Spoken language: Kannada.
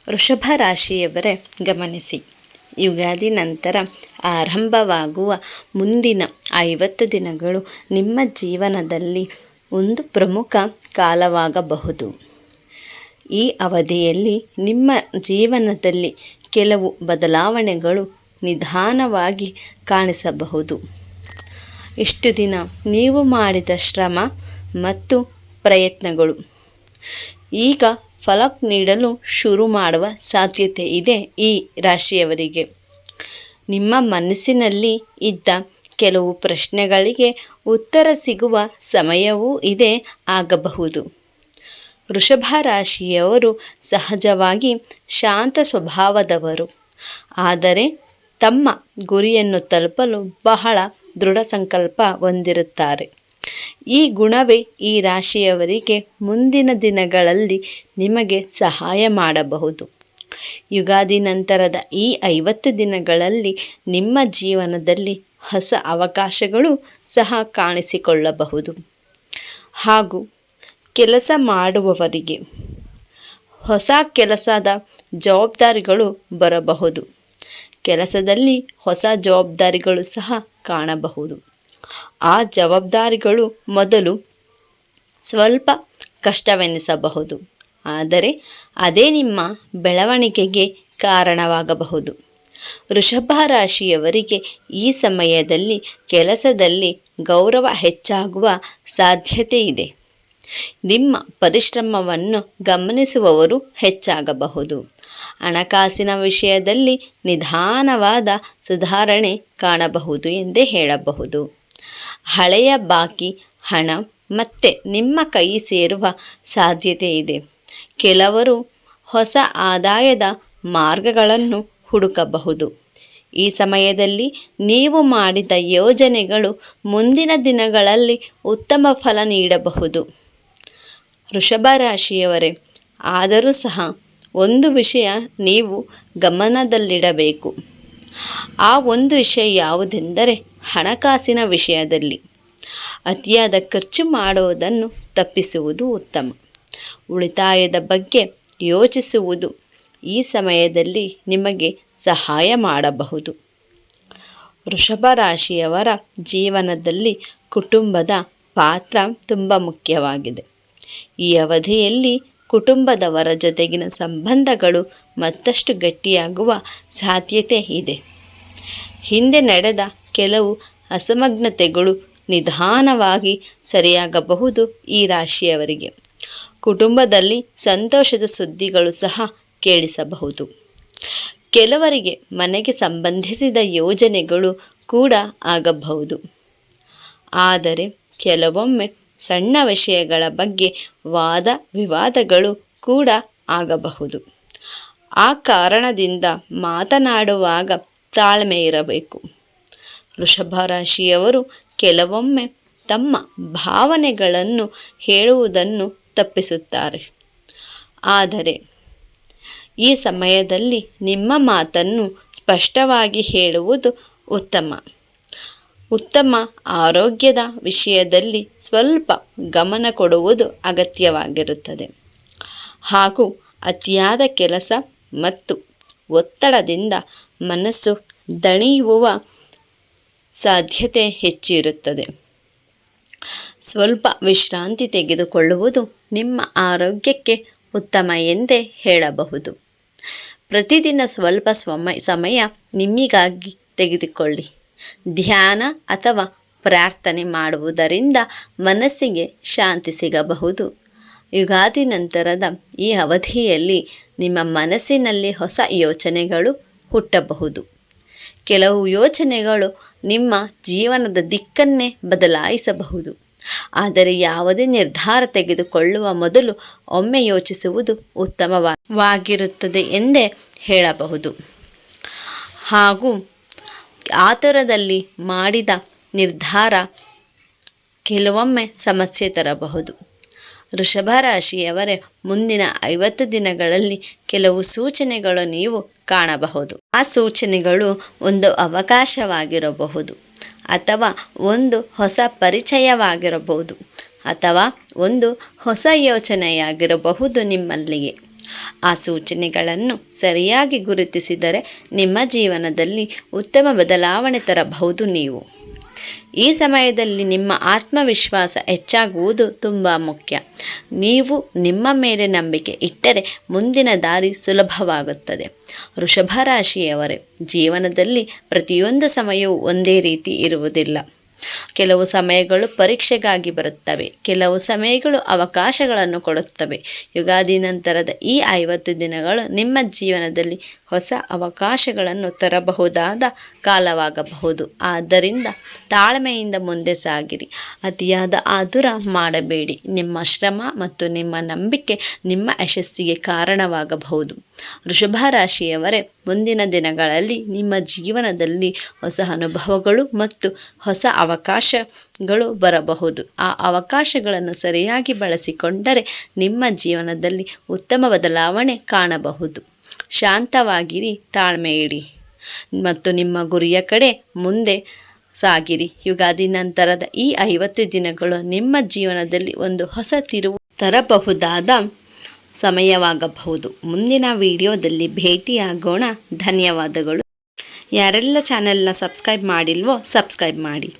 ವೃಷಭ ರಾಶಿಯವರೇ ಗಮನಿಸಿ, ಯುಗಾದಿ ನಂತರ ಆರಂಭವಾಗುವ ಮುಂದಿನ 50 ದಿನಗಳು ನಿಮ್ಮ ಜೀವನದಲ್ಲಿ ಒಂದು ಪ್ರಮುಖ ಕಾಲವಾಗಬಹುದು. ಈ ಅವಧಿಯಲ್ಲಿ ನಿಮ್ಮ ಜೀವನದಲ್ಲಿ ಕೆಲವು ಬದಲಾವಣೆಗಳು ನಿಧಾನವಾಗಿ ಕಾಣಿಸಬಹುದು. ಇಷ್ಟು ದಿನ ನೀವು ಮಾಡಿದ ಶ್ರಮ ಮತ್ತು ಪ್ರಯತ್ನಗಳು ಈಗ ಫಲ ನೀಡಲು ಶುರು ಮಾಡುವ ಸಾಧ್ಯತೆ ಇದೆ. ಈ ರಾಶಿಯವರಿಗೆ ನಿಮ್ಮ ಮನಸ್ಸಿನಲ್ಲಿ ಇದ್ದ ಕೆಲವು ಪ್ರಶ್ನೆಗಳಿಗೆ ಉತ್ತರ ಸಿಗುವ ಸಮಯವೂ ಇದೆ ಆಗಬಹುದು. ವೃಷಭ ರಾಶಿಯವರು ಸಹಜವಾಗಿ ಶಾಂತ ಸ್ವಭಾವದವರು, ಆದರೆ ತಮ್ಮ ಗುರಿಯನ್ನು ತಲುಪಲು ಬಹಳ ದೃಢ ಸಂಕಲ್ಪ ಹೊಂದಿರುತ್ತಾರೆ. ಈ ಗುಣವೇ ಈ ರಾಶಿಯವರಿಗೆ ಮುಂದಿನ ದಿನಗಳಲ್ಲಿ ನಿಮಗೆ ಸಹಾಯ ಮಾಡಬಹುದು. ಯುಗಾದಿ ನಂತರದ ಈ 50 ದಿನಗಳಲ್ಲಿ ನಿಮ್ಮ ಜೀವನದಲ್ಲಿ ಹೊಸ ಅವಕಾಶಗಳು ಸಹ ಕಾಣಿಸಿಕೊಳ್ಳಬಹುದು. ಹಾಗೂ ಕೆಲಸ ಮಾಡುವವರಿಗೆ ಹೊಸ ಕೆಲಸದ ಜವಾಬ್ದಾರಿಗಳು ಬರಬಹುದು. ಕೆಲಸದಲ್ಲಿ ಹೊಸ ಜವಾಬ್ದಾರಿಗಳು ಸಹ ಕಾಣಬಹುದು. ಆ ಜವಾಬ್ದಾರಿಗಳು ಮೊದಲು ಸ್ವಲ್ಪ ಕಷ್ಟವೆನಿಸಬಹುದು, ಆದರೆ ಅದೇ ನಿಮ್ಮ ಬೆಳವಣಿಗೆಗೆ ಕಾರಣವಾಗಬಹುದು. ವೃಷಭ ರಾಶಿಯವರಿಗೆ ಈ ಸಮಯದಲ್ಲಿ ಕೆಲಸದಲ್ಲಿ ಗೌರವ ಹೆಚ್ಚಾಗುವ ಸಾಧ್ಯತೆ ಇದೆ. ನಿಮ್ಮ ಪರಿಶ್ರಮವನ್ನು ಗಮನಿಸುವವರು ಹೆಚ್ಚಾಗಬಹುದು. ಹಣಕಾಸಿನ ವಿಷಯದಲ್ಲಿ ನಿಧಾನವಾದ ಸುಧಾರಣೆ ಕಾಣಬಹುದು ಎಂದೇ ಹೇಳಬಹುದು. ಹಳೆಯ ಬಾಕಿ ಹಣ ಮತ್ತೆ ನಿಮ್ಮ ಕೈ ಸೇರುವ ಸಾಧ್ಯತೆ ಇದೆ. ಕೆಲವರು ಹೊಸ ಆದಾಯದ ಮಾರ್ಗಗಳನ್ನು ಹುಡುಕಬಹುದು. ಈ ಸಮಯದಲ್ಲಿ ನೀವು ಮಾಡಿದ ಯೋಜನೆಗಳು ಮುಂದಿನ ದಿನಗಳಲ್ಲಿ ಉತ್ತಮ ಫಲ ನೀಡಬಹುದು. ವೃಷಭ ರಾಶಿಯವರೇ, ಆದರೂ ಸಹ ಒಂದು ವಿಷಯ ನೀವು ಗಮನದಲ್ಲಿಡಬೇಕು. ಆ ಒಂದು ವಿಷಯ ಯಾವುದೆಂದರೆ ಹಣಕಾಸಿನ ವಿಷಯದಲ್ಲಿ ಅತಿಯಾದ ಖರ್ಚು ಮಾಡುವುದನ್ನು ತಪ್ಪಿಸುವುದು ಉತ್ತಮ. ಉಳಿತಾಯದ ಬಗ್ಗೆ ಯೋಚಿಸುವುದು ಈ ಸಮಯದಲ್ಲಿ ನಿಮಗೆ ಸಹಾಯ ಮಾಡಬಹುದು. ವೃಷಭ ರಾಶಿಯವರ ಜೀವನದಲ್ಲಿ ಕುಟುಂಬದ ಪಾತ್ರ ತುಂಬ ಮುಖ್ಯವಾಗಿದೆ. ಈ ಅವಧಿಯಲ್ಲಿ ಕುಟುಂಬದವರ ಜೊತೆಗಿನ ಸಂಬಂಧಗಳು ಮತ್ತಷ್ಟು ಗಟ್ಟಿಯಾಗುವ ಸಾಧ್ಯತೆ ಇದೆ. ಹಿಂದೆ ನಡೆದ ಕೆಲವು ಅಸಮಗ್ನತೆಗಳು ನಿಧಾನವಾಗಿ ಸರಿಯಾಗಬಹುದು. ಈ ರಾಶಿಯವರಿಗೆ ಕುಟುಂಬದಲ್ಲಿ ಸಂತೋಷದ ಸುದ್ದಿಗಳು ಸಹ ಕೇಳಿಸಬಹುದು. ಕೆಲವರಿಗೆ ಮನೆಗೆ ಸಂಬಂಧಿಸಿದ ಯೋಜನೆಗಳು ಕೂಡ ಆಗಬಹುದು. ಆದರೆ ಕೆಲವೊಮ್ಮೆ ಸಣ್ಣ ವಿಷಯಗಳ ಬಗ್ಗೆ ವಾದ ವಿವಾದಗಳು ಕೂಡ ಆಗಬಹುದು. ಆ ಕಾರಣದಿಂದ ಮಾತನಾಡುವಾಗ ತಾಳ್ಮೆ ಇರಬೇಕು. ವೃಷಭ ರಾಶಿಯವರು ಕೆಲವೊಮ್ಮೆ ತಮ್ಮ ಭಾವನೆಗಳನ್ನು ಹೇಳುವುದನ್ನು ತಪ್ಪಿಸುತ್ತಾರೆ. ಆದರೆ ಈ ಸಮಯದಲ್ಲಿ ನಿಮ್ಮ ಮಾತನ್ನು ಸ್ಪಷ್ಟವಾಗಿ ಹೇಳುವುದು ಉತ್ತಮ. ಆರೋಗ್ಯದ ವಿಷಯದಲ್ಲಿ ಸ್ವಲ್ಪ ಗಮನ ಕೊಡುವುದು ಅಗತ್ಯವಾಗಿರುತ್ತದೆ. ಹಾಗೂ ಅತಿಯಾದ ಕೆಲಸ ಮತ್ತು ಒತ್ತಡದಿಂದ ಮನಸ್ಸು ದಣಿಯುವ ಸಾಧ್ಯತೆ ಹೆಚ್ಚಿರುತ್ತದೆ. ಸ್ವಲ್ಪ ವಿಶ್ರಾಂತಿ ತೆಗೆದುಕೊಳ್ಳುವುದು ನಿಮ್ಮ ಆರೋಗ್ಯಕ್ಕೆ ಉತ್ತಮ ಎಂದೇ ಹೇಳಬಹುದು. ಪ್ರತಿದಿನ ಸ್ವಲ್ಪ ಸಮಯ ನಿಮಗಾಗಿ ತೆಗೆದುಕೊಳ್ಳಿ. ಧ್ಯಾನ ಅಥವಾ ಪ್ರಾರ್ಥನೆ ಮಾಡುವುದರಿಂದ ಮನಸ್ಸಿಗೆ ಶಾಂತಿ ಸಿಗಬಹುದು. ಯುಗಾದಿ ನಂತರದ ಈ ಅವಧಿಯಲ್ಲಿ ನಿಮ್ಮ ಮನಸ್ಸಿನಲ್ಲಿ ಹೊಸ ಯೋಚನೆಗಳು ಹುಟ್ಟಬಹುದು. ಕೆಲವು ಯೋಚನೆಗಳು ನಿಮ್ಮ ಜೀವನದ ದಿಕ್ಕನ್ನೇ ಬದಲಾಯಿಸಬಹುದು. ಆದರೆ ಯಾವುದೇ ನಿರ್ಧಾರ ತೆಗೆದುಕೊಳ್ಳುವ ಮೊದಲು ಒಮ್ಮೆ ಯೋಚಿಸುವುದು ಉತ್ತಮವಾಗಿರುತ್ತದೆ ಎಂದೇ ಹೇಳಬಹುದು. ಹಾಗೂ ಆತುರದಲ್ಲಿ ಮಾಡಿದ ನಿರ್ಧಾರ ಕೆಲವೊಮ್ಮೆ ಸಮಸ್ಯೆ ತರಬಹುದು. ವೃಷಭ ರಾಶಿಯವರೇ, ಮುಂದಿನ 50 ದಿನಗಳಲ್ಲಿ ಕೆಲವು ಸೂಚನೆಗಳು ನೀವು ಕಾಣಬಹುದು. ಆ ಸೂಚನೆಗಳು ಒಂದು ಅವಕಾಶವಾಗಿರಬಹುದು, ಅಥವಾ ಒಂದು ಹೊಸ ಪರಿಚಯವಾಗಿರಬಹುದು, ಅಥವಾ ಒಂದು ಹೊಸ ಯೋಚನೆಯಾಗಿರಬಹುದು ನಿಮ್ಮಲ್ಲಿಗೆ. ಆ ಸೂಚನೆಗಳನ್ನು ಸರಿಯಾಗಿ ಗುರುತಿಸಿದರೆ ನಿಮ್ಮ ಜೀವನದಲ್ಲಿ ಉತ್ತಮ ಬದಲಾವಣೆ ತರಬಹುದು ನೀವು. ಈ ಸಮಯದಲ್ಲಿ ನಿಮ್ಮ ಆತ್ಮವಿಶ್ವಾಸ ಹೆಚ್ಚಾಗುವುದು ತುಂಬ ಮುಖ್ಯ. ನೀವು ನಿಮ್ಮ ಮೇಲೆ ನಂಬಿಕೆ ಇಟ್ಟರೆ ಮುಂದಿನ ದಾರಿ ಸುಲಭವಾಗುತ್ತದೆ. ವೃಷಭ ರಾಶಿಯವರೇ, ಜೀವನದಲ್ಲಿ ಪ್ರತಿಯೊಂದು ಸಮಯವೂ ಒಂದೇ ರೀತಿ ಇರುವುದಿಲ್ಲ. ಕೆಲವು ಸಮಯಗಳು ಪರೀಕ್ಷೆಗಾಗಿ ಬರುತ್ತವೆ, ಕೆಲವು ಸಮಯಗಳು ಅವಕಾಶಗಳನ್ನು ಕೊಡುತ್ತವೆ. ಯುಗಾದಿ ನಂತರದ ಈ 50 ದಿನಗಳು ನಿಮ್ಮ ಜೀವನದಲ್ಲಿ ಹೊಸ ಅವಕಾಶಗಳನ್ನು ತರಬಹುದಾದ ಕಾಲವಾಗಬಹುದು. ಆದ್ದರಿಂದ ತಾಳ್ಮೆಯಿಂದ ಮುಂದೆ ಸಾಗಿರಿ. ಅತಿಯಾದ ಆತುರ ಮಾಡಬೇಡಿ. ನಿಮ್ಮ ಶ್ರಮ ಮತ್ತು ನಿಮ್ಮ ನಂಬಿಕೆ ನಿಮ್ಮ ಯಶಸ್ಸಿಗೆ ಕಾರಣವಾಗಬಹುದು. ವೃಷಭ ರಾಶಿಯವರೇ, ಮುಂದಿನ ದಿನಗಳಲ್ಲಿ ನಿಮ್ಮ ಜೀವನದಲ್ಲಿ ಹೊಸ ಅನುಭವಗಳು ಮತ್ತು ಹೊಸ ಅವಕಾಶಗಳು ಬರಬಹುದು. ಆ ಅವಕಾಶಗಳನ್ನು ಸರಿಯಾಗಿ ಬಳಸಿಕೊಂಡರೆ ನಿಮ್ಮ ಜೀವನದಲ್ಲಿ ಉತ್ತಮ ಬದಲಾವಣೆ ಕಾಣಬಹುದು. ಶಾಂತವಾಗಿರಿ, ತಾಳ್ಮೆ ಇಡಿ ಮತ್ತು ನಿಮ್ಮ ಗುರಿಯ ಕಡೆ ಮುಂದೆ ಸಾಗಿರಿ. ಯುಗಾದಿ ನಂತರದ ಈ 50 ದಿನಗಳು ನಿಮ್ಮ ಜೀವನದಲ್ಲಿ ಒಂದು ಹೊಸ ತಿರುವು ತರಬಹುದಾದ ಸಮಯವಾಗಬಹುದು. ಮುಂದಿನ ವಿಡಿಯೋದಲ್ಲಿ ಭೇಟಿಯಾಗೋಣ. ಧನ್ಯವಾದಗಳು. ಯಾರೆಲ್ಲ ಚಾನೆಲ್ನ ಸಬ್ಸ್ಕ್ರೈಬ್ ಮಾಡಿಲ್ವೋ ಸಬ್ಸ್ಕ್ರೈಬ್ ಮಾಡಿ.